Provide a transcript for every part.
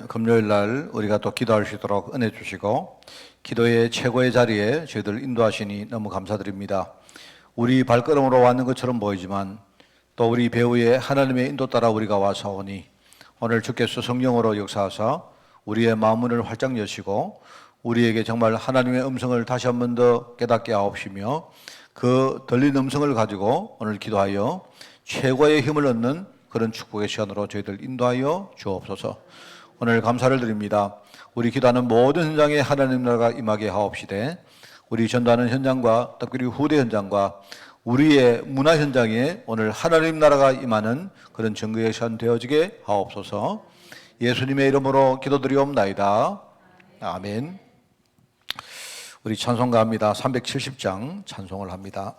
금요일 날 우리가 또 기도할 수 있도록 은혜 주시고 기도의 최고의 자리에 저희들 인도하시니 너무 감사드립니다. 우리 발걸음으로 왔는 것처럼 보이지만 또 우리 배후에 하나님의 인도 따라 우리가 와서 오니 오늘 주께서 성령으로 역사하사 우리의 마음문을 활짝 여시고 우리에게 정말 하나님의 음성을 다시 한 번 더 깨닫게 하옵시며 그 들린 음성을 가지고 오늘 기도하여 최고의 힘을 얻는 그런 축복의 시간으로 저희들 인도하여 주옵소서. 오늘 감사를 드립니다. 우리 기도하는 모든 현장에 하나님 나라가 임하게 하옵시되 우리 전도하는 현장과 특별히 후대 현장과 우리의 문화 현장에 오늘 하나님 나라가 임하는 그런 증거의 시간 되어지게 하옵소서. 예수님의 이름으로 기도드리옵나이다. 아멘. 우리 찬송가 합니다. 370장 찬송을 합니다.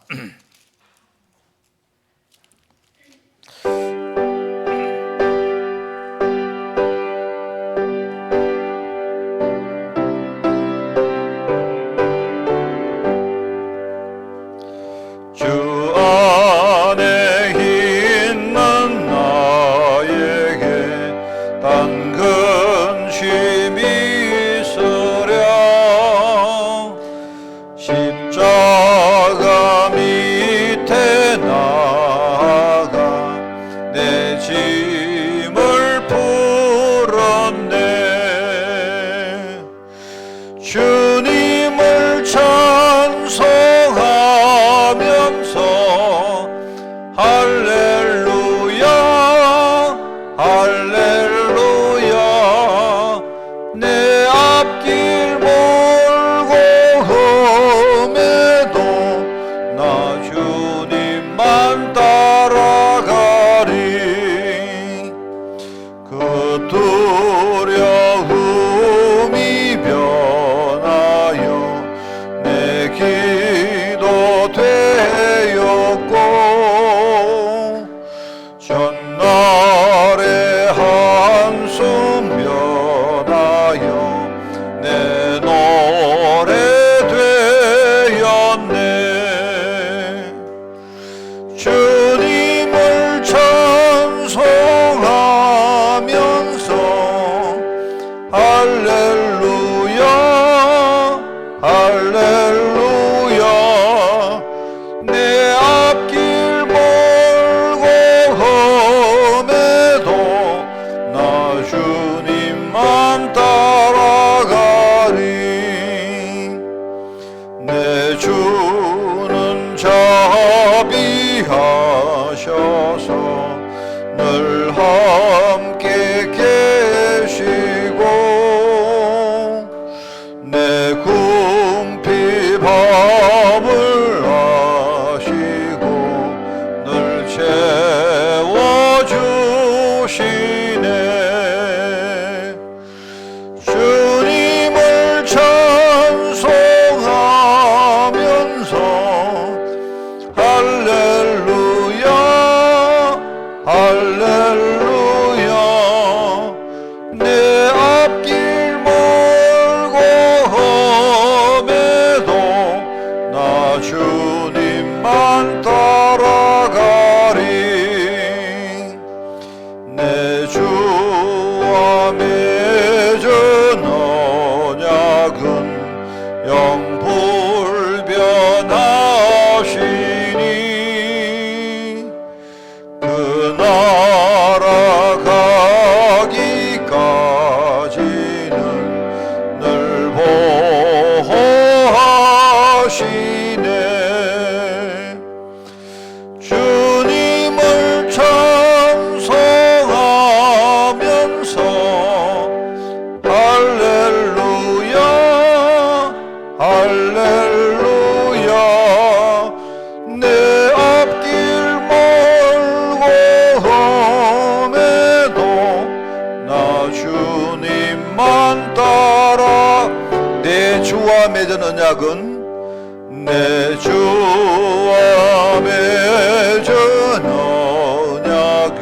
맺은 언약은 내 주와 맺은 언약은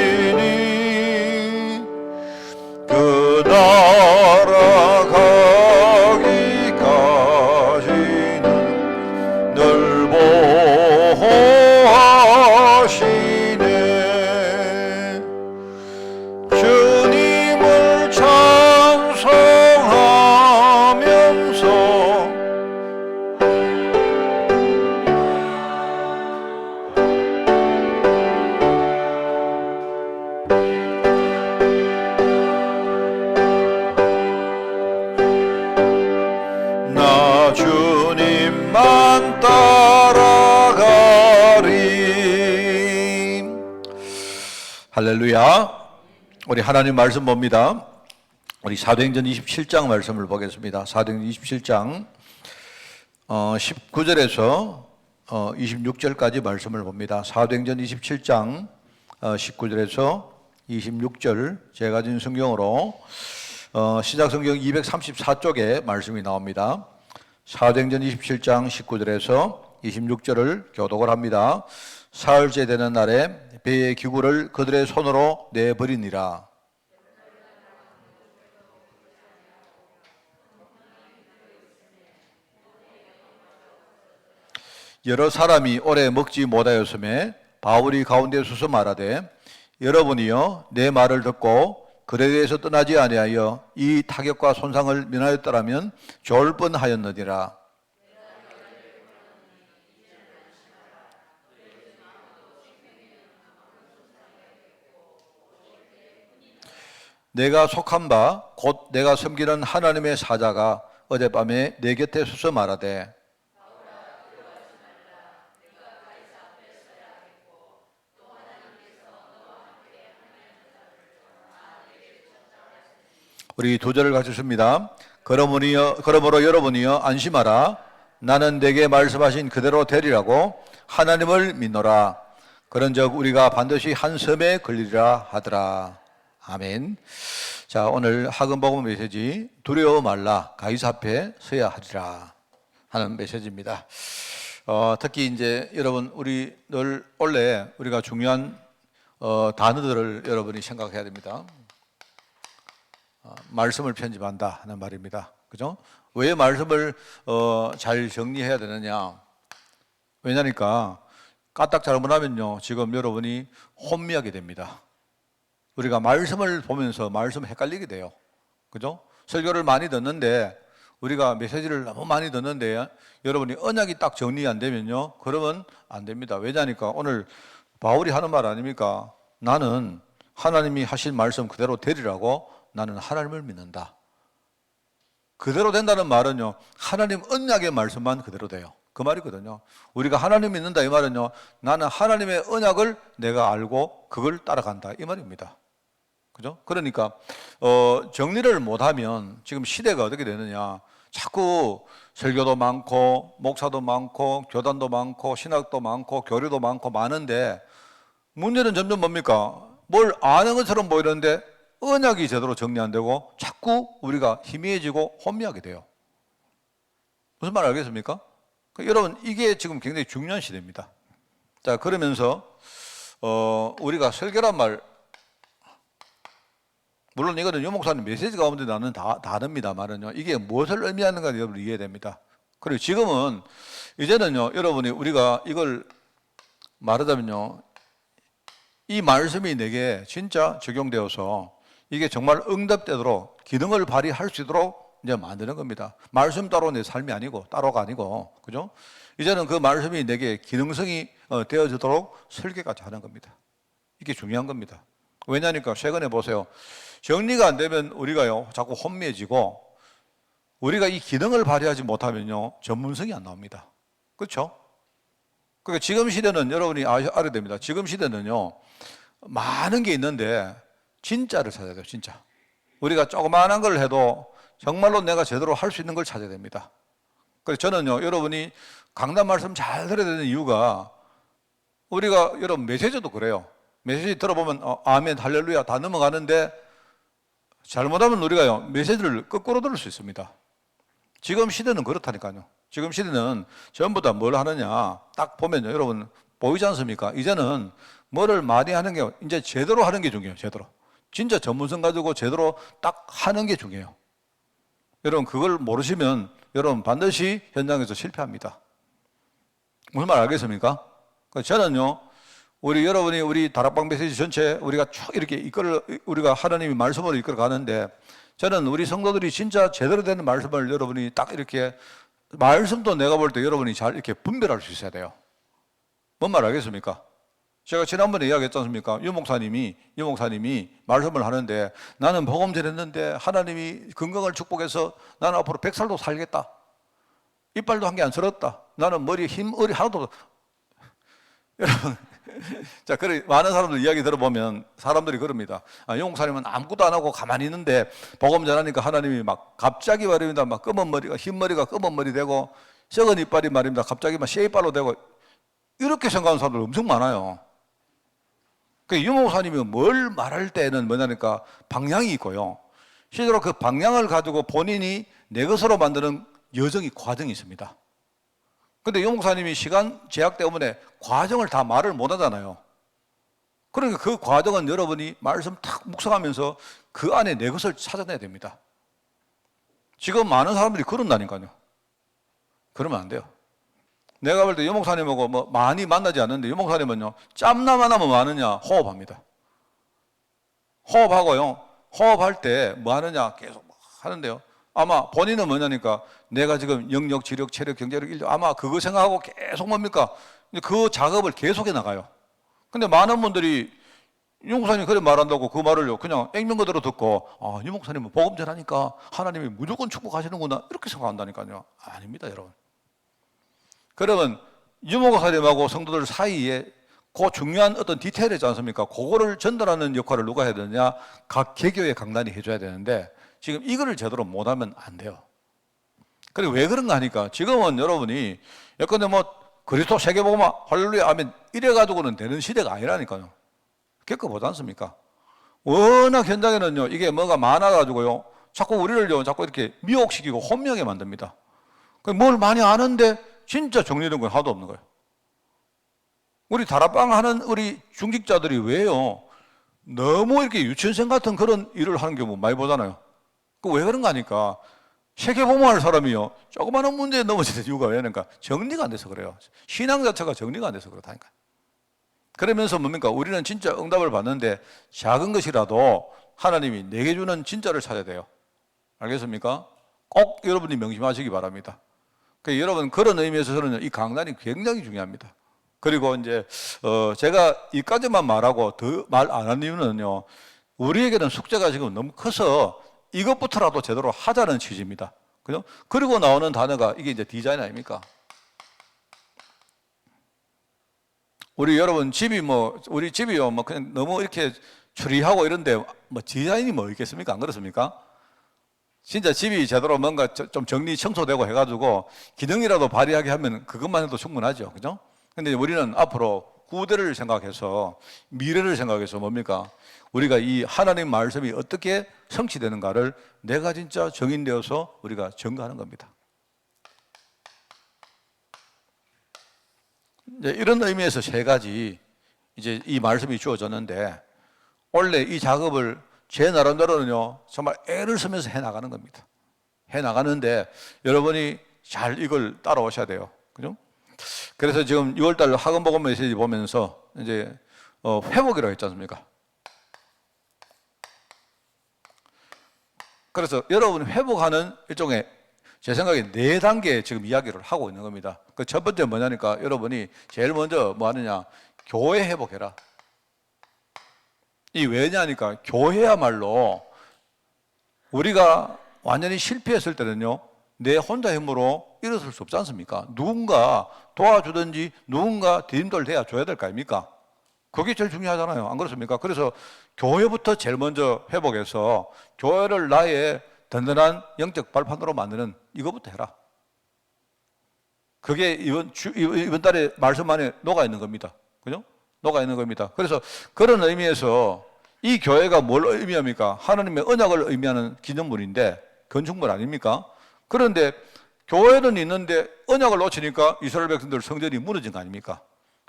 영불변하시니 그 나라 가기까지는 늘 보호하시네. 할렐루야. 우리 하나님 말씀 봅니다. 우리 사도행전 27장 말씀을 보겠습니다. 사도행전 27장 19절에서 26절까지 말씀을 봅니다. 사도행전 27장 19절에서 26절 제가 가진 성경으로 시작성경 234쪽에 말씀이 나옵니다. 사도행전 27장 19절에서 26절을 교독을 합니다. 사흘째 되는 날에 배의 기구를 그들의 손으로 내버리니라. 여러 사람이 오래 먹지 못하였음에 바울이 가운데 서서 말하되 여러분이여 내 말을 듣고 그레데에서 떠나지 아니하여 이 타격과 손상을 면하였더라면 좋을 뻔하였느니라. 내가 속한 바 곧 내가 섬기는 하나님의 사자가 어젯밤에 내 곁에 서서 말하되 우리 두 절을 같이 씁니다. 그러므로 여러분이여 안심하라. 나는 내게 말씀하신 그대로 되리라고 하나님을 믿노라. 그런즉 우리가 반드시 한 섬에 걸리리라 하더라. 아멘. 자, 오늘 학음복음 메시지 두려워 말라 가이사 앞에 서야 하리라 하는 메시지입니다. 특히 이제 여러분 우리 늘 원래 우리가 중요한 단어들을 여러분이 생각해야 됩니다. 말씀을 편집한다 하는 말입니다. 그죠? 왜 말씀을 잘 정리해야 되느냐? 왜냐니까 까딱 잘못하면요 지금 여러분이 혼미하게 됩니다. 우리가 말씀을 보면서 말씀 헷갈리게 돼요. 그죠? 설교를 많이 듣는데 우리가 메시지를 너무 많이 듣는데 여러분이 언약이 딱 정리 안 되면요 그러면 안 됩니다. 왜냐니까 오늘 바울이 하는 말 아닙니까? 나는 하나님이 하신 말씀 그대로 되리라고 나는 하나님을 믿는다. 그대로 된다는 말은요 하나님 언약의 말씀만 그대로 돼요. 그 말이거든요. 우리가 하나님 믿는다 이 말은요 나는 하나님의 언약을 내가 알고 그걸 따라간다 이 말입니다. 그죠? 그러니까 정리를 못하면 지금 시대가 어떻게 되느냐 자꾸 설교도 많고 목사도 많고 교단도 많고 신학도 많고 교류도 많고 많은데 문제는 점점 뭡니까? 뭘 아는 것처럼 보이는데 언약이 제대로 정리 안 되고 자꾸 우리가 희미해지고 혼미하게 돼요. 무슨 말 알겠습니까? 여러분 이게 지금 굉장히 중요한 시대입니다. 자 그러면서 우리가 설교란 말 물론 이거는 유 목사님 메시지 가운데 나는 다 다릅니다만은요 이게 무엇을 의미하는가 여러분 이해해야 됩니다. 그리고 지금은 이제는요 여러분이 우리가 이걸 말하자면요 이 말씀이 내게 진짜 적용되어서 이게 정말 응답되도록 기능을 발휘할 수 있도록 이제 만드는 겁니다. 말씀 따로 내 삶이 아니고 따로가 아니고 그죠? 이제는 그 말씀이 내게 기능성이 되어지도록 설계까지 하는 겁니다. 이게 중요한 겁니다. 왜냐니까 최근에 보세요. 정리가 안 되면 우리가요 자꾸 혼미해지고 우리가 이 기능을 발휘하지 못하면요 전문성이 안 나옵니다. 그렇죠? 그러니까 지금 시대는 여러분이 알아야 됩니다. 지금 시대는요 많은 게 있는데 진짜를 찾아야 돼요. 진짜 우리가 조그마한 걸 해도 정말로 내가 제대로 할 수 있는 걸 찾아야 됩니다. 그래서 저는요 여러분이 강단 말씀 잘 들어야 되는 이유가 우리가 여러분 메시지도 그래요. 메시지 들어보면 아멘 할렐루야 다 넘어가는데 잘못하면 우리가요 메시지를 거꾸로 들을 수 있습니다. 지금 시대는 그렇다니까요. 지금 시대는 전부 다 뭘 하느냐 딱 보면요 여러분 보이지 않습니까? 이제는 뭐를 많이 하는 게 이제 제대로 하는 게 중요해요. 제대로 진짜 전문성 가지고 제대로 딱 하는 게 중요해요. 여러분 그걸 모르시면 여러분 반드시 현장에서 실패합니다. 무슨 말 알겠습니까? 저는요 여러분이 우리 다락방 메시지 전체 우리가 쭉 이렇게 우리가 하나님이 말씀으로 이끌어 가는데 저는 우리 성도들이 진짜 제대로 되는 말씀을 여러분이 딱 이렇게 말씀도 내가 볼 때 여러분이 잘 이렇게 분별할 수 있어야 돼요. 뭔 말 알겠습니까? 제가 지난번에 이야기했지 않습니까? 유 목사님이 말씀을 하는데 나는 복음 전했는데 하나님이 건강을 축복해서 나는 앞으로 100살도 살겠다. 이빨도 한 개 안 쓸었다. 나는 머리에 힘, 하나도 여러분 자, 그래 많은 사람들 이야기 들어보면 사람들이 그럽니다. 용 목사님은 아무것도 안 하고 가만히 있는데 복음 전하니까 하나님이 막 갑자기 말입니다. 막 검은 머리가 흰 머리가 검은 머리 되고 썩은 이빨이 말입니다. 갑자기 막 쇠이빨로 되고 이렇게 생각하는 사람들 엄청 많아요. 용 목사님이 뭘 말할 때는 뭐냐니까 방향이 있고요. 실제로 그 방향을 가지고 본인이 내 것으로 만드는 여정이 과정이 있습니다. 근데 용 목사님이 시간 제약 때문에 과정을 다 말을 못 하잖아요. 그러니까 그 과정은 여러분이 말씀 탁 묵상하면서 그 안에 내 것을 찾아내야 됩니다. 지금 많은 사람들이 그런다니까요. 그러면 안 돼요. 내가 볼 때 용 목사님하고 뭐 많이 만나지 않는데 용 목사님은요, 짬나만 하면 많으냐? 호흡합니다. 호흡하고요, 호흡할 때 뭐 하느냐? 계속 하는데요. 아마 본인은 뭐냐니까 내가 지금 영역, 지력, 체력, 경제력, 인력 아마 그거 생각하고 계속 뭡니까? 그 작업을 계속해 나가요. 근데 많은 분들이 유 목사님 그래 말한다고 그 말을요 그냥 액면 그대로 듣고 유 목사님은 복음 전하니까 하나님이 무조건 축복하시는구나 이렇게 생각한다니까요. 아닙니다, 여러분. 그러면 유 목사님하고 성도들 사이에 그 중요한 어떤 디테일이 있지 않습니까? 그거를 전달하는 역할을 누가 해야 되느냐? 각 개교의 강단이 해줘야 되는데 지금 이거를 제대로 못하면 안 돼요. 그리고 왜 그런가 하니까 지금은 여러분이 예컨대 뭐 그리스도 세계복음화 할렐루야 아멘 이래가지고는 되는 시대가 아니라니까요. 겪어보지 않습니까? 워낙 현장에는요 이게 뭐가 많아가지고요 자꾸 우리를요 자꾸 이렇게 미혹시키고 혼미하게 만듭니다. 뭘 많이 아는데 진짜 정리된 건 하나도 없는 거예요. 우리 다락방 하는 우리 중직자들이 왜요? 너무 이렇게 유치원생 같은 그런 일을 하는 경우 많이 보잖아요. 왜 그런가 하니까 세계복음화할 사람이요 조그마한 문제에 넘어지는 이유가 왜냐니까 정리가 안 돼서 그래요. 신앙 자체가 정리가 안 돼서 그렇다니까. 그러면서 뭡니까? 우리는 진짜 응답을 받는데 작은 것이라도 하나님이 내게 주는 진짜를 찾아야 돼요. 알겠습니까? 꼭 여러분이 명심하시기 바랍니다. 그러니까 여러분 그런 의미에서 저는 이 강단이 굉장히 중요합니다. 그리고 이제 제가 이까지만 말하고 더 말 안 하는 이유는요 우리에게는 숙제가 지금 너무 커서 이것부터라도 제대로 하자는 취지입니다. 그죠? 그리고 나오는 단어가 이게 이제 디자인 아닙니까? 우리 여러분 집이 우리 집이요 그냥 너무 이렇게 추리하고 이런데 디자인이 뭐 있겠습니까? 안 그렇습니까? 진짜 집이 제대로 뭔가 좀 정리 청소되고 해가지고 기능이라도 발휘하게 하면 그것만 해도 충분하죠. 그죠? 근데 우리는 앞으로 후대를 생각해서 미래를 생각해서 뭡니까? 우리가 이 하나님 말씀이 어떻게 성취되는가를 내가 진짜 정인되어서 우리가 증거하는 겁니다. 이제 이런 의미에서 세 가지 이제 이 말씀이 주어졌는데 원래 이 작업을 제 나름대로는요 정말 애를 쓰면서 해 나가는 겁니다. 해 나가는데 여러분이 잘 이걸 따라오셔야 돼요. 그죠? 그래서 지금 6월달 학원복음 메시지 보면서 이제 회복이라고 했지 않습니까? 그래서 여러분 회복하는 일종의 제 생각에 4단계 지금 이야기를 하고 있는 겁니다. 그 첫 번째 뭐냐니까 여러분이 제일 먼저 뭐 하느냐? 교회 회복해라. 이 왜냐니까 교회야말로 우리가 완전히 실패했을 때는요 내 혼자 힘으로 일어설 수 없지 않습니까? 누군가 도와주든지 누군가 디딤돌 대야 줘야 될 거 아닙니까? 그게 제일 중요하잖아요. 안 그렇습니까? 그래서 교회부터 제일 먼저 회복해서 교회를 나의 든든한 영적 발판으로 만드는 이거부터 해라. 그게 이번 달에 말씀 안에 녹아 있는 겁니다. 그죠? 녹아 있는 겁니다. 그래서 그런 의미에서 이 교회가 뭘 의미합니까? 하나님의 언약을 의미하는 기념물인데 건축물 아닙니까? 그런데 교회는 있는데 언약을 놓치니까 이스라엘 백성들 성전이 무너진 거 아닙니까?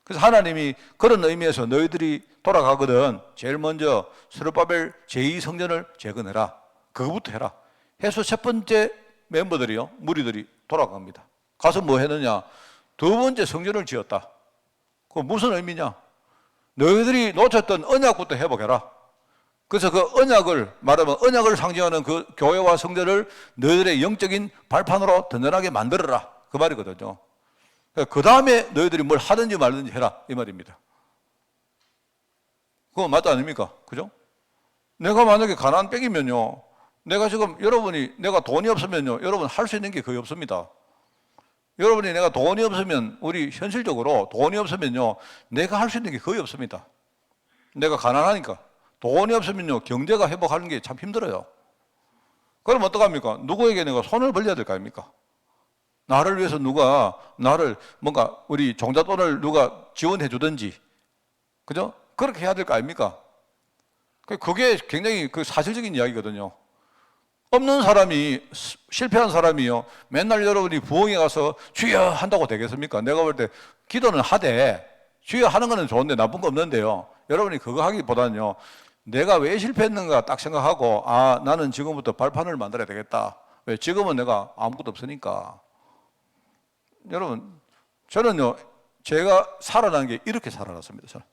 그래서 하나님이 그런 의미에서 너희들이 돌아가거든 제일 먼저 스룹바벨 제2성전을 재건해라. 그거부터 해라. 해서 첫 번째 멤버들이요 무리들이 돌아갑니다. 가서 뭐 했느냐? 두 번째 성전을 지었다. 그 무슨 의미냐? 너희들이 놓쳤던 언약부터 회복해라. 그래서 그 언약을 말하면 언약을 상징하는 그 교회와 성전을 너희들의 영적인 발판으로 든든하게 만들어라. 그 말이거든요. 그 다음에 너희들이 뭘 하든지 말든지 해라. 이 말입니다. 그거 맞다 아닙니까? 그죠? 내가 만약에 가난 빽이면요. 내가 지금 여러분이 내가 돈이 없으면요. 여러분 할 수 있는 게 거의 없습니다. 여러분이 내가 돈이 없으면, 우리 현실적으로 돈이 없으면요, 내가 할 수 있는 게 거의 없습니다. 내가 가난하니까. 돈이 없으면요, 경제가 회복하는 게 참 힘들어요. 그럼 어떡합니까? 누구에게 내가 손을 벌려야 될 거 아닙니까? 나를 위해서 누가, 나를 뭔가 우리 종잣돈을 누가 지원해 주든지, 그죠? 그렇게 해야 될 거 아닙니까? 그게 굉장히 그 사실적인 이야기거든요. 없는 사람이, 실패한 사람이요, 맨날 여러분이 부흥에 가서 주여 한다고 되겠습니까? 내가 볼 때 기도는 하되, 주여 하는 거는 좋은데 나쁜 거 없는데요, 여러분이 그거 하기보다는요, 내가 왜 실패했는가 딱 생각하고, 아, 나는 지금부터 발판을 만들어야 되겠다. 왜? 지금은 내가 아무것도 없으니까. 여러분, 저는요, 제가 살아난 게 이렇게 살아났습니다. 저는.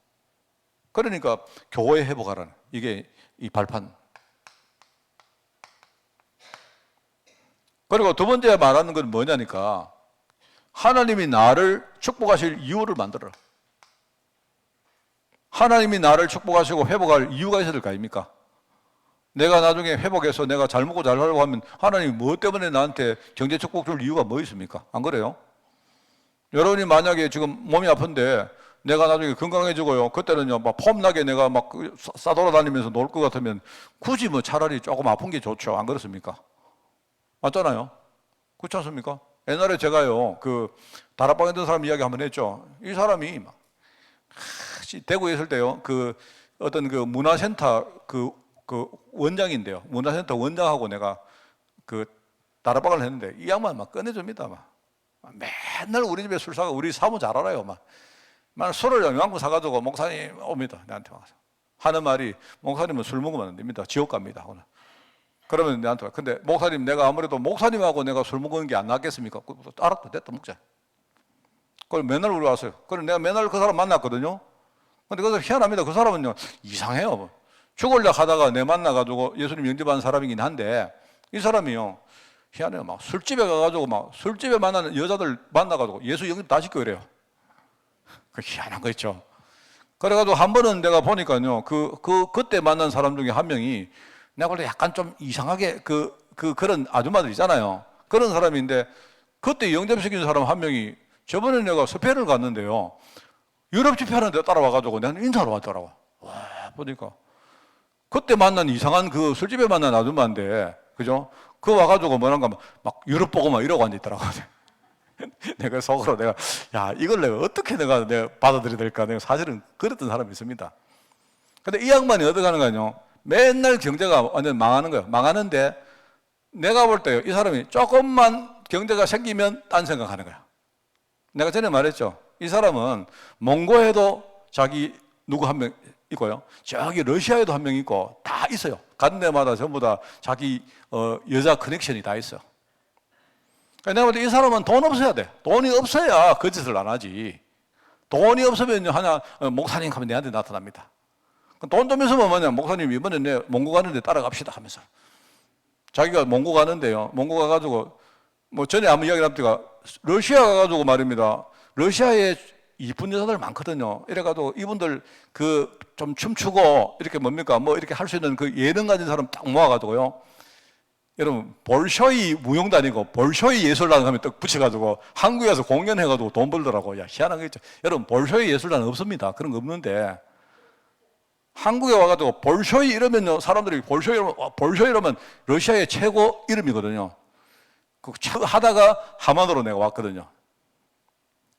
그러니까 교회 회복하라는, 이게 이 발판. 그리고 두 번째 말하는 건 뭐냐니까, 하나님이 나를 축복하실 이유를 만들어라. 하나님이 나를 축복하시고 회복할 이유가 있어야 될 거 아닙니까? 내가 나중에 회복해서 내가 잘 먹고 잘 살려고 하면 하나님이 뭐 때문에 나한테 경제 축복 줄 이유가 뭐 있습니까? 안 그래요? 여러분이 만약에 지금 몸이 아픈데 내가 나중에 건강해지고요, 그때는요, 막 폼나게 내가 막 싸돌아다니면서 놀 것 같으면 굳이 뭐 차라리 조금 아픈 게 좋죠. 안 그렇습니까? 맞잖아요? 그렇지 않습니까? 옛날에 제가요, 그 다락방에 있던 사람 이야기 한번 했죠. 이 사람이 막 대구에 있을 때요, 그 어떤 그 문화센터 그 원장인데요, 문화센터 원장하고 내가 그 다락방을 했는데 이 양반 막 꺼내줍니다. 막 맨날 우리 집에 술 사가, 우리 사모 잘 알아요. 막 술을 영양분 사가지고 목사님 옵니다. 내한테 와서 하는 말이, 목사님은 술 먹으면 안 됩니다. 지옥 갑니다. 오늘. 그러면 내한테 와. 근데 목사님, 내가 아무래도 목사님하고 내가 술 먹는 게 안 낫겠습니까? 알았다, 됐다, 먹자. 그걸 맨날 우리 왔어요. 그래서 내가 맨날 그 사람 만났거든요. 근데 그래서 희한합니다. 그 사람은요, 이상해요. 죽으려 하다가 내 만나가지고 예수님 영접한 사람이긴 한데, 이 사람이요, 희한해요. 막 술집에 가가지고 막 술집에 만나는 여자들 만나가지고 예수 영접 다 시키고 그래요. 그 희한한 거 있죠. 그래가지고 한 번은 내가 보니까요, 그때 만난 사람 중에 한 명이, 내가 볼 때 약간 좀 이상하게 그런 아줌마들 있잖아요. 그런 사람인데, 그때 영접시킨 사람 한 명이, 저번에 내가 스페인을 갔는데요, 유럽 집회하는데 따라와가지고 내가 인사하러 왔더라고. 와, 보니까. 그때 만난 이상한 그 술집에 만난 아줌마인데, 그죠? 그 와가지고 뭐란가 막 유럽 보고 막 이러고 앉아있더라고. 내가 속으로 내가, 야, 이걸 내가 어떻게 내가 받아들여야 될까? 내가 사실은 그랬던 사람이 있습니다. 근데 이 양반이 어떻게 하는 거냐? 맨날 경제가 완전 망하는 거예요. 망하는데 내가 볼 때요, 이 사람이 조금만 경제가 생기면 딴 생각하는 거야. 내가 전에 말했죠. 이 사람은 몽고에도 자기 누구 한 명 있고요, 저기 러시아에도 한 명 있고 다 있어요. 가는 데마다 전부 다 자기 여자 커넥션이 다 있어요. 내가 볼 때 이 사람은 돈 없어야 돼. 돈이 없어야 그 짓을 안 하지. 돈이 없으면 하나 목사님 하면 내한테 나타납니다. 돈 좀 있으면 뭐냐, 목사님 이번에 내 몽고 가는데 따라갑시다 하면서. 자기가 몽고 가는데요, 몽고 가가지고 뭐 전에 아무 이야기를 합니까, 러시아 가가지고 말입니다. 러시아에 이쁜 여자들 많거든요. 이래가지고 이분들 그 좀 춤추고 이렇게 뭡니까, 뭐 이렇게 할 수 있는 그 예능 가진 사람 딱 모아가지고요, 여러분 볼쇼이 무용단이고 볼쇼이 예술단 하면 딱 붙여가지고 한국에 서 공연해가지고 돈 벌더라고. 야, 희한한 거 있죠. 여러분 볼쇼이 예술단 없습니다. 그런 거 없는데, 한국에 와가지고 볼쇼이 이러면요, 사람들이 볼쇼이 이러면 러시아의 최고 이름이거든요. 그 하다가 하만으로 내가 왔거든요.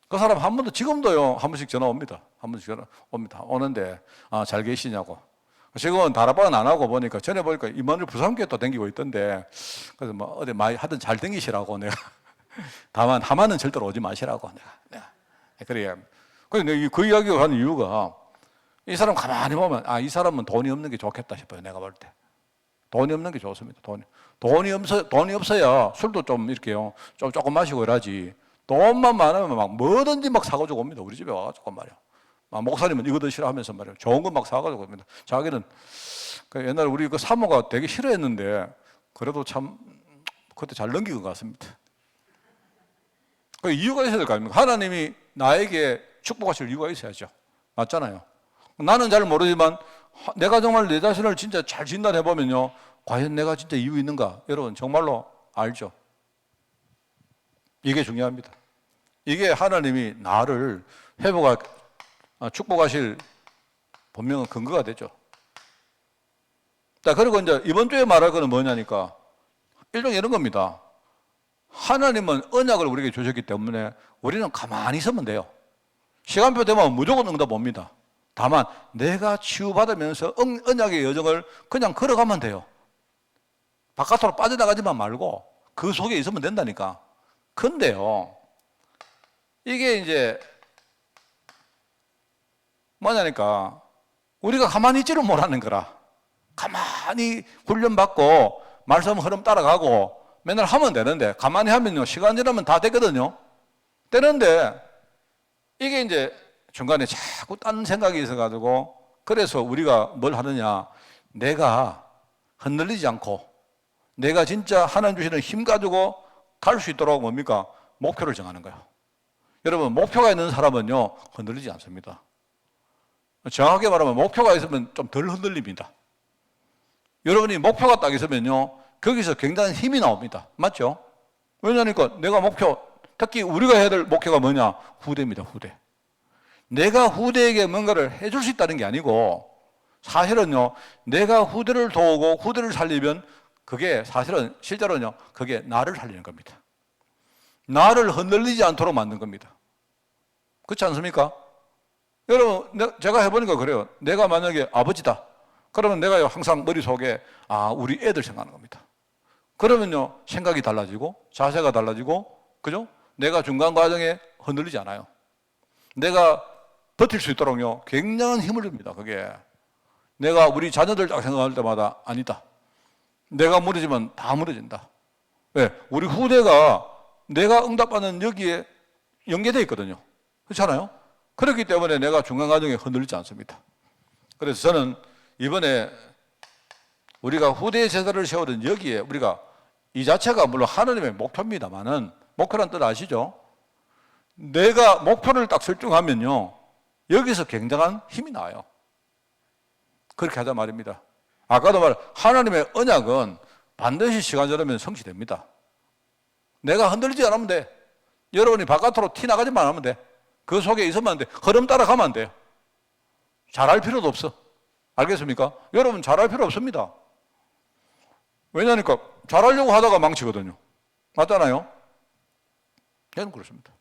그 사람 한 번도, 지금도요, 한 번씩 전화 옵니다. 한 번씩 전화 옵니다. 오는데, 아, 잘 계시냐고. 지금은 다락방은 안 하고 보니까, 전에 보니까 임마누엘 부산교회 또 댕기고 있던데, 그래서 뭐 어디 많이 하든 잘 댕기시라고 내가. 다만 하만은 절대로 오지 마시라고 내가. 그래야. 그래서 내가 그 이야기를 하는 이유가, 이 사람 가만히 보면, 아, 이 사람은 돈이 없는 게 좋겠다 싶어요. 내가 볼 때. 돈이 없는 게 좋습니다. 돈이 없어야 술도 좀 이렇게요, 조금 마시고 이러지. 돈만 많으면 막 뭐든지 막 사가지고 옵니다. 우리 집에 와가지고 말이야. 막 목사님은 이거 드시라 하면서 말이야, 좋은 건 막 사가지고 옵니다. 자기는 옛날에 우리 그 사모가 되게 싫어했는데, 그래도 참 그때 잘 넘긴 것 같습니다. 그 이유가 있어야 될 거 아닙니까? 하나님이 나에게 축복하실 이유가 있어야죠. 맞잖아요. 나는 잘 모르지만 내가 정말 내 자신을 진짜 잘 진단해 보면요, 과연 내가 진짜 이유 있는가? 여러분 정말로 알죠. 이게 중요합니다. 이게 하나님이 나를 축복하실 분명한 근거가 되죠. 자, 그리고 이제 이번 주에 말할 거는 뭐냐니까 일종의 이런 겁니다. 하나님은 언약을 우리에게 주셨기 때문에 우리는 가만히 있으면 돼요. 시간표 되면 무조건 응답 옵니다. 다만 내가 치유받으면서 언약의 여정을 그냥 걸어가면 돼요. 바깥으로 빠져나가지만 말고 그 속에 있으면 된다니까. 근데요, 이게 이제 뭐냐니까 우리가 가만히 있지를 못하는 거라. 가만히 훈련받고 말씀 흐름 따라가고 맨날 하면 되는데, 가만히 하면요 시간 지나면 다 되거든요. 되는데 이게 이제 중간에 자꾸 딴 생각이 있어가지고, 그래서 우리가 뭘 하느냐, 내가 흔들리지 않고 내가 진짜 하나님 주시는 힘 가지고 갈 수 있도록 뭡니까? 목표를 정하는 거예요. 여러분, 목표가 있는 사람은요 흔들리지 않습니다. 정확하게 말하면 목표가 있으면 좀 덜 흔들립니다. 여러분이 목표가 딱 있으면요 거기서 굉장한 힘이 나옵니다. 맞죠? 왜냐니까 내가 특히 우리가 해야 될 목표가 뭐냐? 후대입니다. 후대. 내가 후대에게 뭔가를 해줄 수 있다는 게 아니고, 사실은요 내가 후대를 도우고 후대를 살리면 그게 사실은 실제로는요 그게 나를 살리는 겁니다. 나를 흔들리지 않도록 만든 겁니다. 그렇지 않습니까? 여러분, 제가 해보니까 그래요. 내가 만약에 아버지다 그러면 내가 항상 머릿속에 우리 애들 생각하는 겁니다. 그러면요 생각이 달라지고 자세가 달라지고, 그죠? 내가 중간 과정에 흔들리지 않아요. 내가 버틸 수 있도록요 굉장한 힘을 줍니다. 그게 내가 우리 자녀들 딱 생각할 때마다 아니다, 내가 무너지면 다 무너진다. 왜? 우리 후대가 내가 응답받는 여기에 연계되어 있거든요. 그렇잖아요? 그렇기 때문에 내가 중간 과정에 흔들리지 않습니다. 그래서 저는 이번에 우리가 후대의 제자를 세우는 여기에 우리가 이 자체가 물론 하나님의 목표입니다만은, 목표란 뜻 아시죠? 내가 목표를 딱 설정하면요 여기서 굉장한 힘이 나와요. 그렇게 하자 말입니다. 아까도 하나님의 언약은 반드시 시간 지나면 성취됩니다. 내가 흔들리지 않으면 돼. 여러분이 바깥으로 티 나가지만 하면 돼. 그 속에 있으면 안 돼. 흐름 따라가면 안 돼요. 잘할 필요도 없어. 알겠습니까? 여러분 잘할 필요 없습니다. 왜냐니까 잘하려고 하다가 망치거든요. 맞잖아요? 저는 그렇습니다.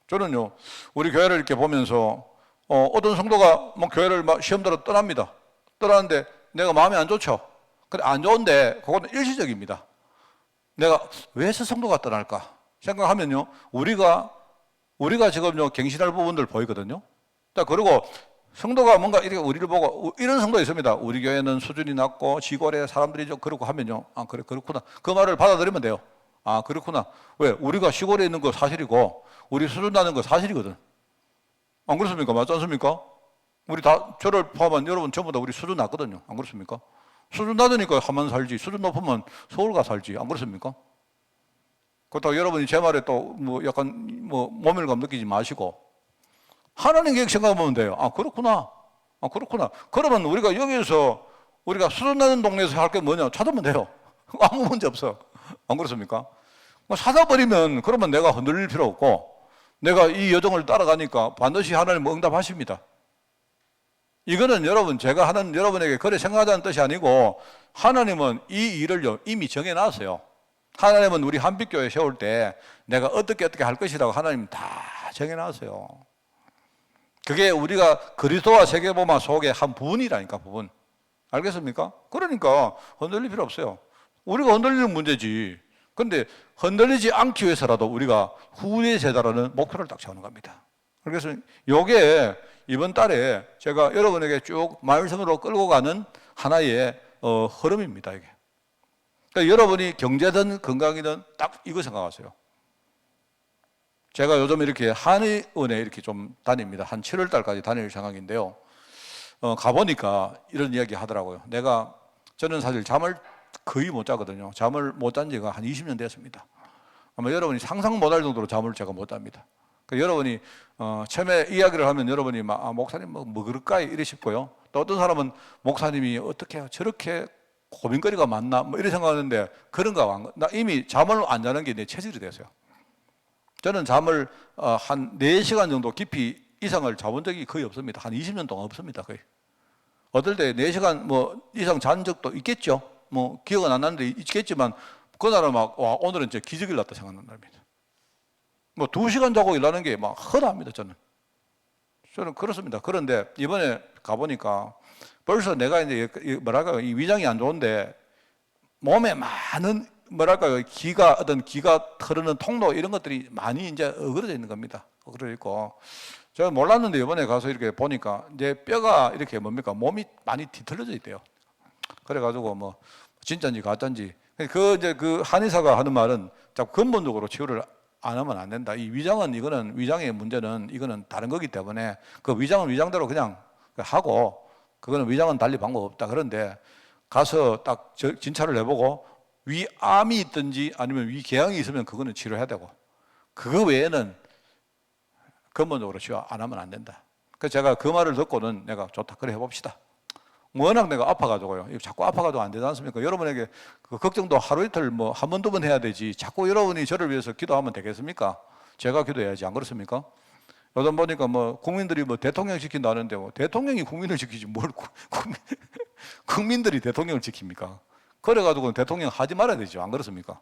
저는요 우리 교회를 이렇게 보면서 어떤 성도가 교회를 시험대로 떠납니다. 떠나는데 내가 마음이 안 좋죠. 근데 안 좋은데 그거는 일시적입니다. 내가 왜 저 성도가 떠날까 생각하면요 우리가 지금요 갱신할 부분들 보이거든요. 그리고 성도가 뭔가 이렇게 우리를 보고 이런 성도 있습니다. 우리 교회는 수준이 낮고 지골에 사람들이 좀 그렇고 하면요 그래 그렇구나, 그 말을 받아들이면 돼요. 그렇구나. 왜? 우리가 시골에 있는 거 사실이고 우리 수준 낮은 거 사실이거든. 안 그렇습니까? 맞지 않습니까? 우리 다 저를 포함한 여러분 전부 다 우리 수준 낮거든요. 안 그렇습니까? 수준 낮으니까 하만 살지, 수준 높으면 서울 가 살지. 안 그렇습니까? 그렇다고 여러분이 제 말에 또 약간 모멸감 느끼지 마시고 하나님 계획 생각해보면 돼요. 그렇구나. 그렇구나. 그러면 우리가 여기서 우리가 수준 낮은 동네에서 할 게 뭐냐? 찾으면 돼요. 아무 문제 없어. 안 그렇습니까? 찾아버리면 그러면 내가 흔들릴 필요 없고 내가 이 여정을 따라가니까 반드시 하나님 응답하십니다. 이거는 여러분 제가 하는 여러분에게 그래 생각하자는 뜻이 아니고, 하나님은 이 일을 이미 정해놨어요. 하나님은 우리 한빛교회 세울 때 내가 어떻게 할 것이라고 하나님 다 정해놨어요. 그게 우리가 그리스도와 세계보마 속의 한 부분이라니까, 부분. 알겠습니까? 그러니까 흔들릴 필요 없어요. 우리가 흔들리는 문제지. 근데 흔들리지 않기 위해서라도 우리가 후대 제자라는 목표를 딱 세우는 겁니다. 그래서 이게 이번 달에 제가 여러분에게 쭉 말씀으로 끌고 가는 하나의 흐름입니다. 이게. 그러니까 여러분이 경제든 건강이든 딱 이거 생각하세요. 제가 요즘 이렇게 한의원에 이렇게 좀 다닙니다. 한 7월 달까지 다닐 생각인데요. 가보니까 이런 이야기 하더라고요. 저는 사실 잠을 거의 못 자거든요. 잠을 못 잔 지가 한 20년 됐습니다. 아마 여러분이 상상 못할 정도로 잠을 제가 못 잡니다. 그러니까 여러분이 처음에 이야기를 하면 여러분이 목사님 뭐 그럴까 이러시고요. 또 어떤 사람은 목사님이 어떻게 저렇게 고민거리가 많나 이렇게 생각하는데, 그런가 나 이미 잠을 안 자는 게 내 체질이 됐어요. 저는 잠을 한 4시간 정도 깊이 이상을 자본 적이 거의 없습니다. 한 20년 동안 없습니다. 거의. 어떨 때 4시간 뭐 이상 잔 적도 있겠죠. 뭐 기억은 안 나는데 있겠지만 그날은 막 와, 오늘은 진짜 기적일 났다 생각난 날입니다. 뭐 2시간 자고 일하는 게 막 허다합니다. 저는 그렇습니다. 그런데 이번에 가보니까 벌써 내가 이제 뭐랄까 이 위장이 안 좋은데 몸에 많은 뭐랄까 어떤 기가 흐르는 통로 이런 것들이 많이 이제 어그러져 있는 겁니다. 어그러져 있고 제가 몰랐는데 이번에 가서 이렇게 보니까 이제 뼈가 이렇게 뭡니까 몸이 많이 뒤틀려져 있대요. 그래가지고 뭐 진짜인지 가짜인지 이제 그 한의사가 하는 말은 자꾸 근본적으로 치료를 안 하면 안 된다. 이 위장은 이거는 위장의 문제는 이거는 다른 거기 때문에 그 위장은 위장대로 그냥 하고 그거는 위장은 달리 방법 없다. 그런데 가서 딱 진찰을 해보고 위암이 있든지 아니면 위궤양이 있으면 그거는 치료해야 되고 그거 외에는 근본적으로 치료 안 하면 안 된다. 그래서 제가 그 말을 듣고는 내가 좋다. 그래 해봅시다. 워낙 내가 아파가지고요. 자꾸 아파가지고 안 되지 않습니까? 여러분에게 그 걱정도 하루 이틀 뭐 한 번, 두 번 해야 되지. 자꾸 여러분이 저를 위해서 기도하면 되겠습니까? 제가 기도해야지. 안 그렇습니까? 요즘 보니까 뭐 국민들이 뭐 대통령 지킨다는데 뭐 대통령이 국민을 지키지 뭘 국민들이 대통령을 지킵니까? 그래가지고 대통령 하지 말아야 되죠. 안 그렇습니까?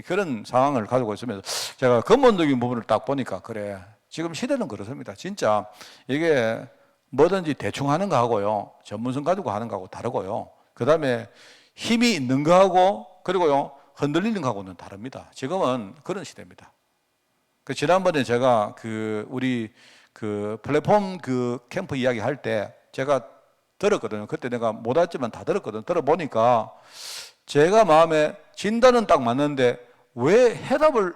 그런 상황을 가지고 있으면서 제가 근본적인 부분을 딱 보니까 그래. 지금 시대는 그렇습니다. 진짜 이게 뭐든지 대충 하는 거하고요. 전문성 가지고 하는 거하고 다르고요. 그 다음에 힘이 있는 거하고 그리고요. 흔들리는 거하고는 다릅니다. 지금은 그런 시대입니다. 지난번에 제가 우리 플랫폼 캠프 이야기 할 때 제가 들었거든요. 그때 내가 못 왔지만 다 들었거든요. 들어보니까 제가 마음에 진단은 딱 맞는데 왜 해답을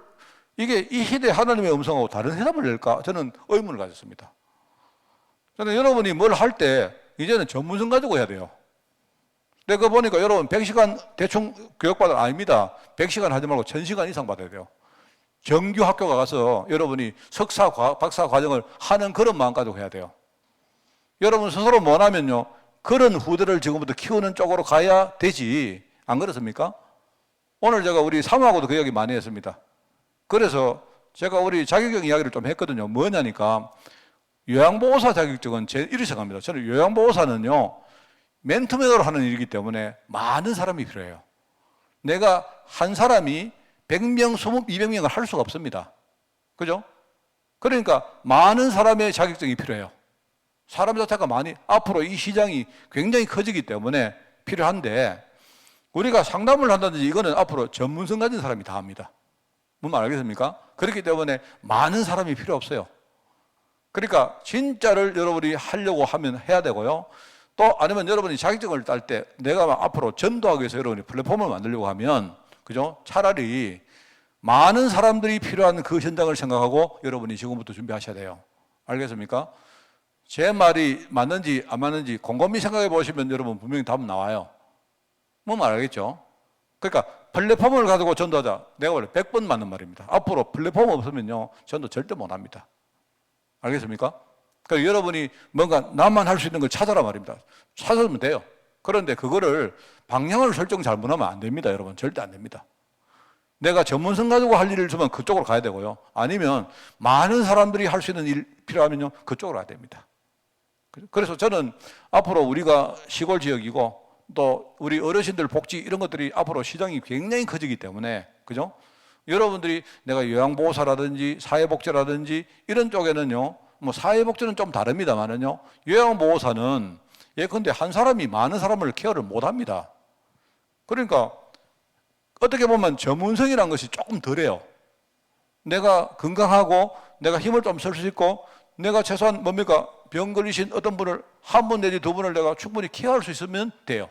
이게 이 시대 하나님의 음성하고 다른 해답을 낼까? 저는 의문을 가졌습니다. 저는 여러분이 뭘 할 때 이제는 전문성 가지고 해야 돼요. 내가 보니까 여러분 100시간 대충 교육받아 아닙니다. 100시간 하지 말고 1000시간 이상 받아야 돼요. 정규 학교가 가서 여러분이 석사, 박사 과정을 하는 그런 마음 가지고 해야 돼요. 여러분 스스로 원하면요. 그런 후대를 지금부터 키우는 쪽으로 가야 되지. 안 그렇습니까? 오늘 제가 우리 사모하고도 그 이야기 많이 했습니다. 그래서 제가 우리 자격증 이야기를 좀 했거든요. 뭐냐니까 요양보호사 자격증은 제 이렇게 생각합니다. 저는 요양보호사는요. 맨투맨으로 하는 일이기 때문에 많은 사람이 필요해요. 내가 한 사람이 100명, 200명을 할 수가 없습니다. 그죠? 그러니까 많은 사람의 자격증이 필요해요. 사람 자체가 많이 앞으로 이 시장이 굉장히 커지기 때문에 필요한데 우리가 상담을 한다든지 이거는 앞으로 전문성 가진 사람이 다 합니다. 뭔 말 알겠습니까? 그렇기 때문에 많은 사람이 필요 없어요. 그러니까 진짜를 여러분이 하려고 하면 해야 되고요. 또 아니면 여러분이 자격증을 딸 때 내가 앞으로 전도하기 위해서 여러분이 플랫폼을 만들려고 하면 그죠? 차라리 많은 사람들이 필요한 그 현장을 생각하고 여러분이 지금부터 준비하셔야 돼요. 알겠습니까? 제 말이 맞는지 안 맞는지 곰곰이 생각해 보시면 여러분 분명히 답은 나와요. 뭔 말 알겠죠? 그러니까 플랫폼을 가지고 전도하자. 내가 원래 100번 맞는 말입니다. 앞으로 플랫폼 없으면요. 전도 절대 못 합니다. 알겠습니까? 그러니까 여러분이 뭔가 나만 할 수 있는 걸 찾아라 말입니다. 찾으면 돼요. 그런데 그거를 방향을 설정 잘못하면 안 됩니다. 여러분 절대 안 됩니다. 내가 전문성 가지고 할 일을 주면 그쪽으로 가야 되고요. 아니면 많은 사람들이 할 수 있는 일 필요하면요. 그쪽으로 가야 됩니다. 그래서 저는 앞으로 우리가 시골 지역이고 또 우리 어르신들 복지 이런 것들이 앞으로 시장이 굉장히 커지기 때문에 그죠? 여러분들이 내가 요양보호사라든지 사회복지라든지 이런 쪽에는요. 뭐 사회복지는 좀 다릅니다만은요. 요양보호사는 예컨대 한 사람이 많은 사람을 케어를 못 합니다. 그러니까 어떻게 보면 전문성이라는 것이 조금 덜해요. 내가 건강하고 내가 힘을 좀 쓸 수 있고 내가 최소한 뭡니까? 병 걸리신 어떤 분을 한 분 내지 두 분을 내가 충분히 케어할 수 있으면 돼요.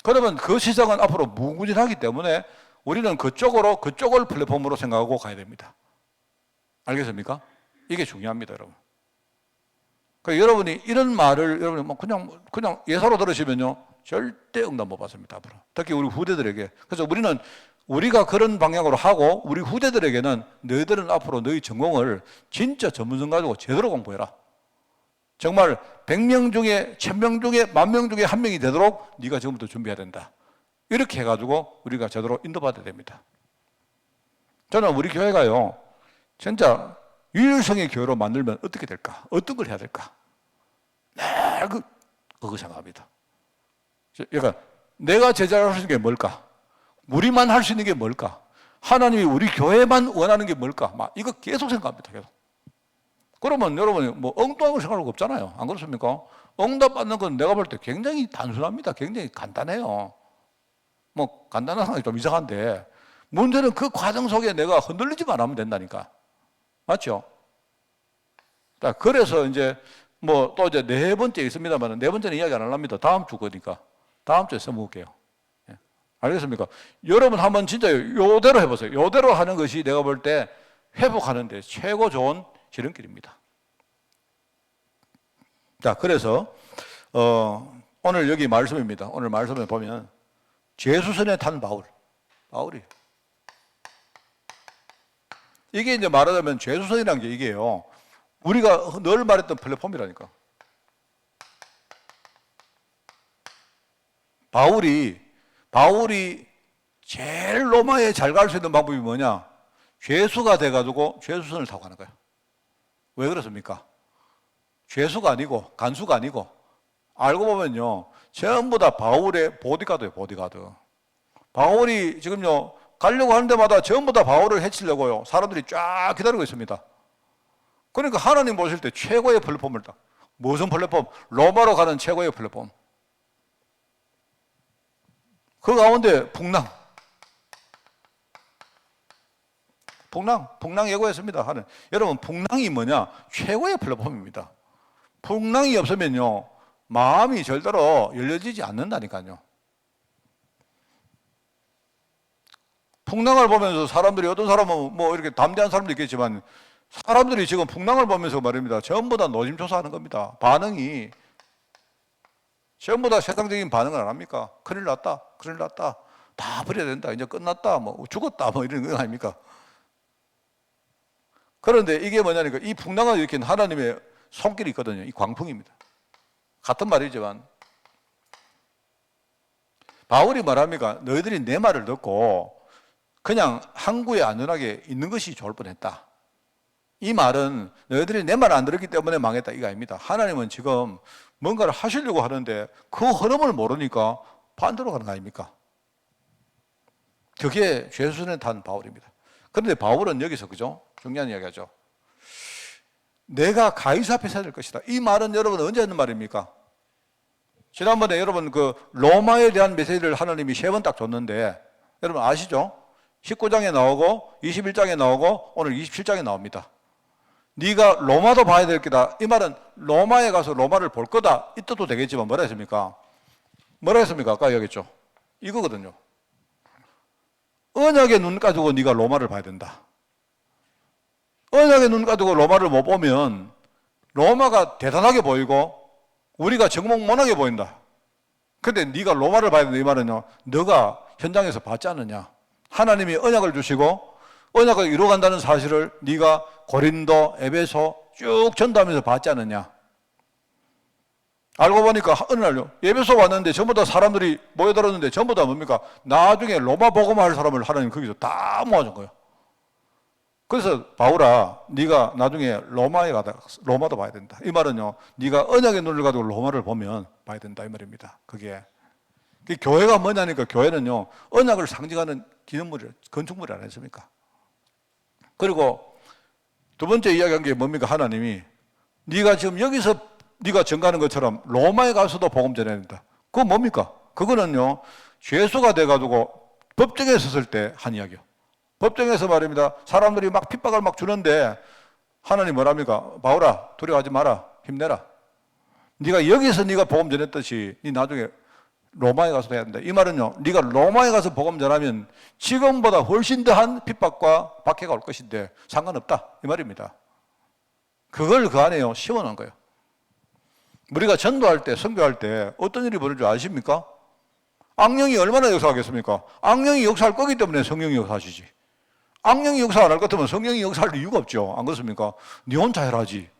그러면 그 시장은 앞으로 무궁무진하기 때문에 우리는 그쪽을 플랫폼으로 생각하고 가야 됩니다. 알겠습니까? 이게 중요합니다, 여러분. 그러니까 여러분이 이런 말을 여러분이 뭐 그냥 예사로 들으시면요. 절대 응답 못 받습니다, 앞으로. 특히 우리 후대들에게. 그래서 우리가 그런 방향으로 하고 우리 후대들에게는 너희들은 앞으로 너희 전공을 진짜 전문성 가지고 제대로 공부해라. 정말 100명 중에 1000명 중에 10,000명 중에 한 명이 되도록 네가 지금부터 준비해야 된다. 이렇게 해가지고 우리가 제대로 인도받아야 됩니다. 저는 우리 교회가요, 진짜 유일성의 교회로 만들면 어떻게 될까? 어떤 걸 해야 될까? 네, 그거 생각합니다. 그러니까 내가 제자를 할 수 있는 게 뭘까? 우리만 할 수 있는 게 뭘까? 하나님이 우리 교회만 원하는 게 뭘까? 막 이거 계속 생각합니다. 계속. 그러면 여러분이 뭐 엉뚱한 걸 생각할 거 없잖아요. 안 그렇습니까? 응답 받는 건 내가 볼 때 굉장히 단순합니다. 굉장히 간단해요. 뭐 간단한 상황이 좀 이상한데 문제는 그 과정 속에 내가 흔들리지만 않으면 된다니까. 맞죠? 그래서 이제 뭐 또 이제 네 번째 있습니다만 네 번째는 이야기 안 합니다. 다음 주 거니까. 다음 주에 써먹을게요. 예. 알겠습니까? 여러분 한번 진짜 요대로 해보세요. 요대로 하는 것이 내가 볼 때 회복하는 데 최고 좋은 지름길입니다. 자, 그래서 오늘 여기 말씀입니다. 오늘 말씀에 보면 제수선에 탄 바울이 이게 이제 말하자면 제수선이라는 게 이게요. 우리가 늘 말했던 플랫폼이라니까. 바울이 제일 로마에 잘 갈 수 있는 방법이 뭐냐? 죄수가 돼가지고 죄수선을 타고 가는 거예요. 왜 그렇습니까? 죄수가 아니고 간수가 아니고 알고 보면요 전부 다 바울의 보디가드예요. 보디가드. 바울이 지금요 가려고 하는 데마다 전부 다 바울을 해치려고요 사람들이 쫙 기다리고 있습니다. 그러니까 하나님 보실 때 최고의 플랫폼을 딱. 무슨 플랫폼? 로마로 가는 최고의 플랫폼. 그 가운데 풍랑 예고했습니다. 하는. 여러분 풍랑이 뭐냐? 최고의 플랫폼입니다. 풍랑이 없으면요 마음이 절대로 열려지지 않는다니까요. 풍랑을 보면서 사람들이 어떤 사람은 뭐 이렇게 담대한 사람도 있겠지만 사람들이 지금 풍랑을 보면서 말입니다. 전부 다 노심초사하는 겁니다. 반응이 전부 다 세상적인 반응을 안 합니까? 큰일 났다. 다 버려야 된다. 이제 끝났다. 뭐 죽었다. 뭐 이런 거 아닙니까? 그런데 이게 뭐냐니까 이 풍랑을 일으킨 하나님의 손길이 있거든요. 이 광풍입니다. 같은 말이지만 바울이 말합니까? 너희들이 내 말을 듣고 그냥 항구에 안전하게 있는 것이 좋을 뻔했다. 이 말은 너희들이 내 말 안 들었기 때문에 망했다 이거 아닙니다. 하나님은 지금 뭔가를 하시려고 하는데 그 흐름을 모르니까 반대로 가는 거 아닙니까? 그게 죄수선에 탄 바울입니다. 그런데 바울은 여기서 그죠? 중요한 이야기하죠. 내가 가이사 앞에 서야 될 것이다. 이 말은 여러분 언제 했는 말입니까? 지난번에 여러분 그 로마에 대한 메시지를 하나님이 3번 딱 줬는데 여러분 아시죠? 19장에 나오고 21장에 나오고 오늘 27장에 나옵니다. 네가 로마도 봐야 될 거다. 이 말은 로마에 가서 로마를 볼 거다. 이 뜻도 되겠지만 뭐라 했습니까? 아까 얘기했죠. 이거거든요. 언약의 눈 가지고 네가 로마를 봐야 된다. 언약의 눈 가지고 로마를 못 보면 로마가 대단하게 보이고 우리가 정몽원하게 보인다. 근데 네가 로마를 봐야 된다. 이 말은요. 너가 현장에서 봤지 않느냐. 하나님이 언약을 주시고 언약을 이루어간다는 사실을 네가 고린도, 에베소 쭉 전도하면서 봤지 않느냐. 알고 보니까 어느 날요. 에베소 왔는데 전부 다 사람들이 모여들었는데 전부 다 뭡니까? 나중에 로마 복음화 할 사람을 하나님 거기서 다 모아준 거예요. 그래서 바울아 네가 나중에 로마에 가다 로마도 봐야 된다. 이 말은요. 네가 언약의 눈을 가지고 로마를 보면 봐야 된다 이 말입니다. 그게 교회가 뭐냐니까 교회는요. 언약을 상징하는 기념물이에요. 건축물이 아니십니까? 그리고 두 번째 이야기한 게 뭡니까? 하나님이 네가 지금 여기서 네가 증가하는 것처럼 로마에 가서도 복음 전해야 된다. 그건 뭡니까? 그거는요. 죄수가 돼가지고 법정에 섰을 때 한 이야기요. 법정에서 말입니다. 사람들이 막 핍박을 막 주는데 하나님 뭐랍니까? 바울아 두려워하지 마라. 힘내라. 네가 여기서 네가 복음 전했듯이 네 나중에 로마에 가서 해야 된다. 이 말은요. 네가 로마에 가서 복음 전하면 지금보다 훨씬 더한 핍박과 박해가 올 것인데 상관없다. 이 말입니다. 그걸 그 안에요. 시원한 거예요. 우리가 전도할 때 선교할 때 어떤 일이 벌어질 줄 아십니까? 악령이 얼마나 역사하겠습니까? 악령이 역사할 거기 때문에 성령이 역사하시지. 악령이 역사 안 할 것 같으면 성령이 역사할 이유가 없죠. 안 그렇습니까? 네 혼자 해라지.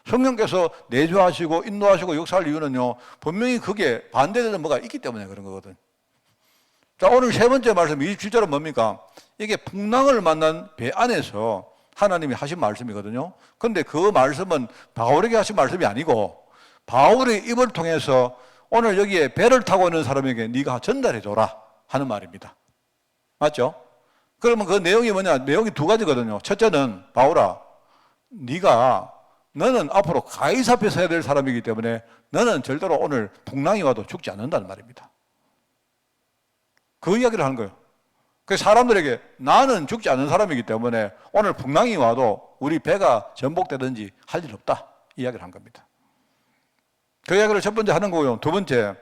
성령께서 내주하시고 인도하시고 역사할 이유는요. 분명히 그게 반대되는 뭐가 있기 때문에 그런 거거든. 자, 오늘 세 번째 말씀 27절은 뭡니까? 이게 풍랑을 만난 배 안에서 하나님이 하신 말씀이거든요. 근데 그 말씀은 바울에게 하신 말씀이 아니고 바울의 입을 통해서 오늘 여기에 배를 타고 있는 사람에게 네가 전달해 줘라 하는 말입니다. 맞죠? 그러면 그 내용이 뭐냐? 내용이 두 가지거든요. 첫째는 바울아, 너는 앞으로 가이사 앞에 서야 될 사람이기 때문에 너는 절대로 오늘 풍랑이 와도 죽지 않는다는 말입니다. 그 이야기를 하는 거예요. 그 사람들에게 나는 죽지 않는 사람이기 때문에 오늘 풍랑이 와도 우리 배가 전복되든지 할 일 없다. 이 이야기를 한 겁니다. 그 이야기를 첫 번째 하는 거고요. 두 번째,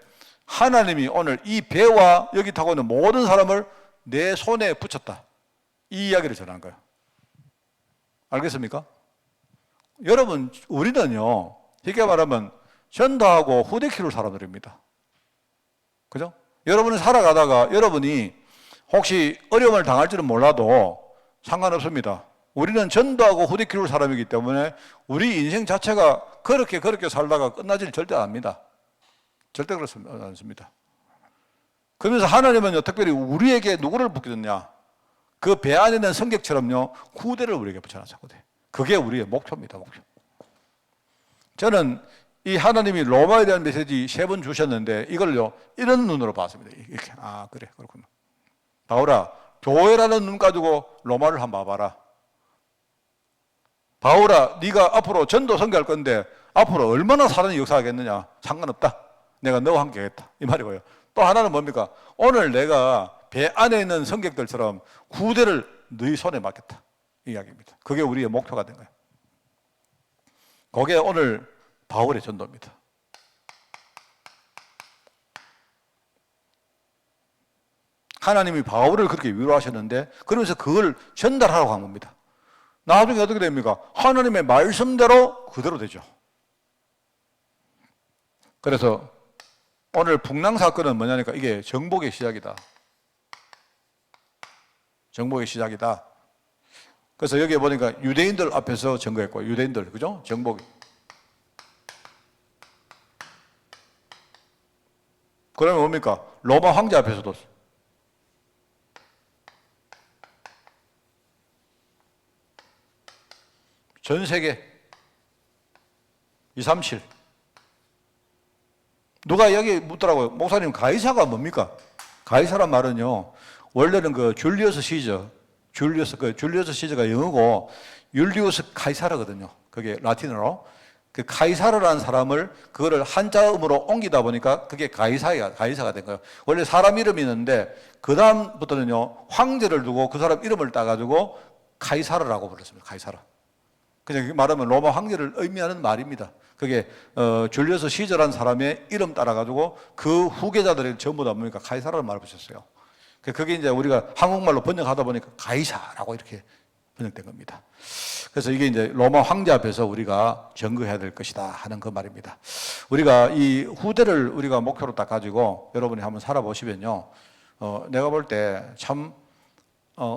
하나님이 오늘 이 배와 여기 타고 있는 모든 사람을 내 손에 붙였다. 이 이야기를 전한 거예요. 알겠습니까? 여러분, 우리는요, 쉽게 말하면 전도하고 후대 키울 사람들입니다. 그죠? 여러분은 살아가다가 여러분이 혹시 어려움을 당할지는 몰라도 상관없습니다. 우리는 전도하고 후대 키울 사람이기 때문에 우리 인생 자체가 그렇게 살다가 끝나지는 절대 안 합니다. 절대 그렇지 않습니다. 그러면서 하나님은요, 특별히 우리에게 누구를 붙여줬냐? 그 배 안에 있는 성격처럼요, 후대를 우리에게 붙여놨었거든요. 그게 우리의 목표입니다, 목표. 저는 이 하나님이 로마에 대한 메시지 3번 주셨는데 이걸요, 이런 눈으로 봤습니다. 이렇게, 그래, 그렇구나. 바울아, 교회라는 눈 가지고 로마를 한번 봐봐라. 바울아, 네가 앞으로 전도 선교할 건데 앞으로 얼마나 사단이 역사하겠느냐? 상관없다. 내가 너와 함께 하겠다. 이 말이고요. 또 하나는 뭡니까? 오늘 내가 배 안에 있는 성격들처럼 구대를 너희 손에 맡겼다. 이 이야기입니다. 그게 우리의 목표가 된 거예요. 그게 오늘 바울의 전도입니다. 하나님이 바울을 그렇게 위로하셨는데 그러면서 그걸 전달하라고 한 겁니다. 나중에 어떻게 됩니까? 하나님의 말씀대로 그대로 되죠. 그래서 오늘 풍랑 사건은 뭐냐니까 이게 정복의 시작이다. 정복의 시작이다. 그래서 여기에 보니까 유대인들 앞에서 증거했고, 유대인들, 그죠? 정복. 그러면 뭡니까? 로마 황제 앞에서도. 전 세계 237. 누가 여기 묻더라고요. 목사님, 가이사가 뭡니까? 가이사란 말은요, 원래는 그 줄리어스 시저, 줄리어스 시저가 영어고 율리우스 카이사르거든요. 그게 라틴어로. 그 카이사르라는 사람을 그거를 한자음으로 옮기다 보니까 그게 가이사가 된 거예요. 원래 사람 이름이 있는데 그 다음부터는요, 황제를 두고 그 사람 이름을 따가지고 카이사르라고 불렀습니다. 카이사르. 그냥 말하면 로마 황제를 의미하는 말입니다. 그게 줄리어스 시저라는 사람의 이름 따라가지고 그 후계자들이 전부 다 보니까 카이사르라는 말을 붙였어요. 그게 이제 우리가 한국말로 번역하다 보니까 가이사라고 이렇게 번역된 겁니다. 그래서 이게 이제 로마 황제 앞에서 우리가 증거해야 될 것이다 하는 그 말입니다. 우리가 이 후대를 우리가 목표로 딱 가지고 여러분이 한번 살아보시면요, 내가 볼 때 참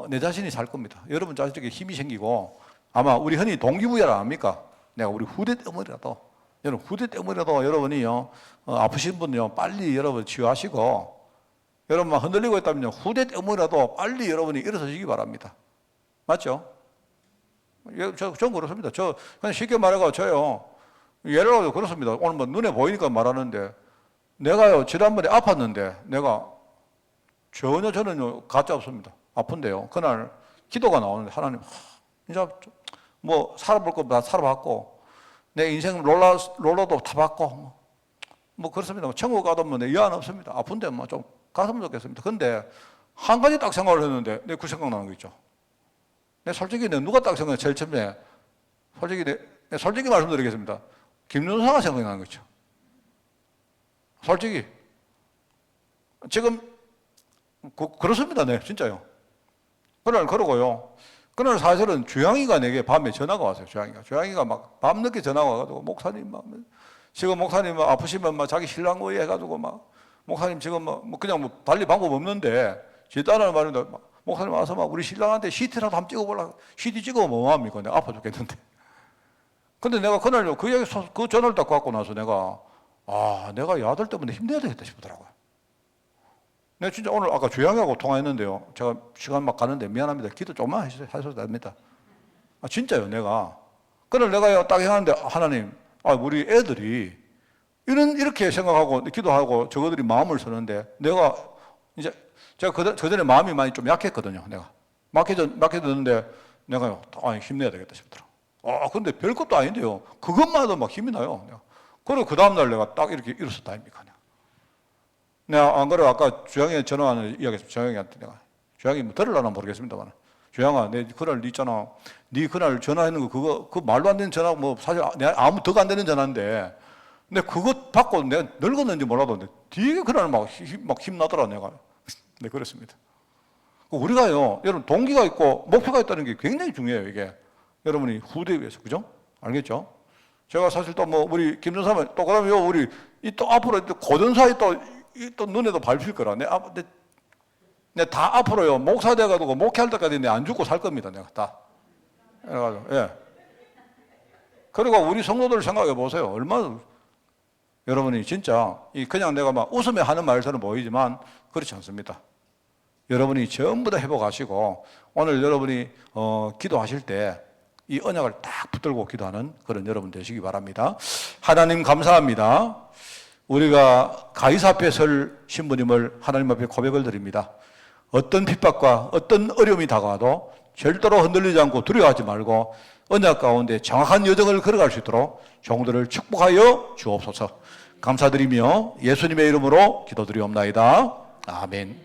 내 자신이 살 겁니다. 여러분 자식에게 힘이 생기고 아마 우리 흔히 동기부여를 안 합니까? 내가 우리 후대 때문이라도 여러분 후대 때문이라도 여러분이요 아프신 분요 빨리 여러분 치유하시고 여러분만 흔들리고 있다면요 후대 때문이라도 빨리 여러분이 일어서시기 바랍니다. 맞죠? 전 그렇습니다. 저 그냥 쉽게 말해가 저요 예를 들어 그렇습니다. 오늘 뭐 눈에 보이니까 말하는데 내가요 지난번에 아팠는데 내가 전혀 저는요 가짜 없습니다. 아픈데요 그날 기도가 나오는데 하나님 이제 뭐 살아볼 거 다 살아봤고 내 인생 롤러도 타봤고 뭐 그렇습니다. 천국 가도 뭐 내 여한 없습니다. 아픈데 뭐 좀 갔으면 좋겠습니다. 근데 한 가지 딱 생각을 했는데 내 그 생각나는 거 있죠. 내 솔직히 내 누가 딱 생각해 제일 처음에 솔직히 말씀드리겠습니다. 김윤사가 생각나는 거죠. 솔직히 지금 그렇습니다. 네 진짜요. 그날 그러고요. 그날 사실은 주영이가 내게 밤에 전화가 왔어요. 주영이가 막 밤늦게 전화가 와가지고 목사님 막 지금 목사님 아프시면 막 자기 신랑 의해 해가지고 막 목사님 지금 뭐 그냥 뭐 달리 방법 없는데 집단하는 말인데 목사님 와서 막 우리 신랑한테 CT라도 한번 찍어보려고 CT 찍어보면 뭐합니까? 내가 아파 죽겠는데. 근데 내가 그날요 그 얘기 그 전화를 딱 갖고 나서 내가 내가 이 아들 때문에 힘내야 되겠다 싶더라고요. 내가 진짜 오늘 아까 주영이하고 통화했는데요. 제가 시간 막 가는데 미안합니다. 기도 조금만 하셔도 됩니다. 아, 진짜요, 내가. 그걸 내가 딱 하는데 하나님, 우리 애들이 이렇게 생각하고 기도하고 저거들이 마음을 쓰는데 내가 이제 제가 그전에 마음이 많이 좀 약했거든요. 내가 막혀졌는데 내가 힘내야 되겠다 싶더라. 근데 별것도 아닌데요. 그것만도 막 힘이 나요. 내가. 그리고 그 다음날 내가 딱 이렇게 일어섰다 아닙니까? 내가 안 그래 아까 주영이 전화하는 이야기했어. 주영이한테 내가 주영이 뭐 들으려나 모르겠습니다만 주영아, 내 그날 있잖아. 네 그날 전화했는 거 그거 말도 안 되는 전화 뭐 사실 내가 아무 덕 안 되는 전화인데 근데 그것 받고 내가 늙었는지 몰라도 되게 그날 막 힘 나더라 내가. 네 그렇습니다. 우리가요, 여러분 동기가 있고 목표가 있다는 게 굉장히 중요해요 이게. 여러분이 후대에 위해서 그죠? 알겠죠? 제가 사실 또 뭐 우리 김전사님 또 그러면 우리 또 앞으로 고전사에 또 눈에도 밟힐 거라. 내 다 앞으로요 목사 돼가지고 목회할 때까지 내 안 죽고 살 겁니다 내가 다. 그래가지고 예. 그리고 우리 성도들 생각해 보세요. 얼마나 여러분이 진짜 그냥 내가 막 웃으며 하는 말처럼 보이지만 그렇지 않습니다. 여러분이 전부 다 회복하시고 오늘 여러분이 기도하실 때 이 언약을 딱 붙들고 기도하는 그런 여러분 되시기 바랍니다. 하나님 감사합니다. 우리가 가이사 앞에 설 신부님을 하나님 앞에 고백을 드립니다. 어떤 핍박과 어떤 어려움이 다가와도 절대로 흔들리지 않고 두려워하지 말고 언약 가운데 정확한 여정을 걸어갈 수 있도록 종들을 축복하여 주옵소서. 감사드리며 예수님의 이름으로 기도드리옵나이다. 아멘.